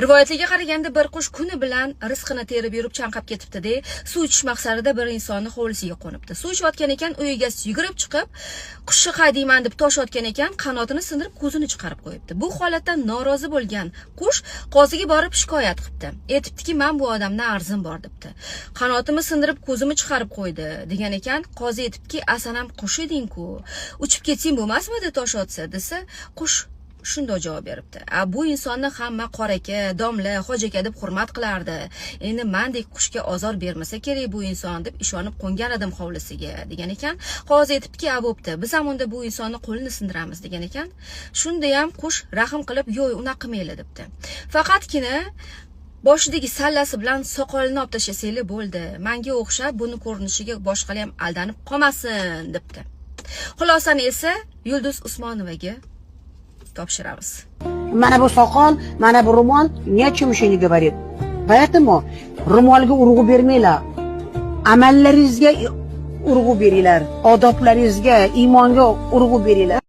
Rivoyatlarga qaraganda bir qush kuni bilan rizqini terib yurib chanqab ketibdi-da, suv ichish maqsadida bir insonning hovlisiga qo'nibdi. Suv ichayotgan ekan, uy egasi yugurib chiqib, qushni haydayman deb tosh otgan ekan, qanotini sindirib ko'zini chiqarib qo'yibdi. Bu holatdan norozi bo'lgan qush qoziga borib shikoyat qilibdi. Aytibdiki, "Men bu odamdan arzim bor" debdi. "Qanotimni sindirib ko'zimni chiqarib qo'ydi" degan ekan, qozi aytibdiki, "Asan ham qush eding-ku. Uchib ketsang bo'lmasmidi tosh otsa?" desa, qush shunday javob beribdi. Bu insonni hamma qoraka, domla, hoji aka deb hurmat qilardi. Endi mendek qushga ozor bermasa kerak bu inson deb ishonib qo'ngan edim hovlisiga degan ekan. Qozi aytibdiki, "Bo'pti, biz ham unda bu insonni qo'lini sindiramiz" degan ekan. Shunda ham qush rahm qilib, "Yo'q, unaqa qilmayli" debdi. Faqatgina boshidagi sallasi bilan soqolini olib tashlasanglar bo'ldi. Menga o'xshab buni ko'rinishiga boshqalar ham aldanib qolmasin debdi. Xulosani esa Yulduz Usmonovaga topshiramiz. Mana bu soqol, mana bu ro'mol, nechun shuni говорит? Поэтому ro'molga urg'u bermanglar. Amallaringizga urg'u beringlar, odoplaringizga, iymonga urg'u beringlar.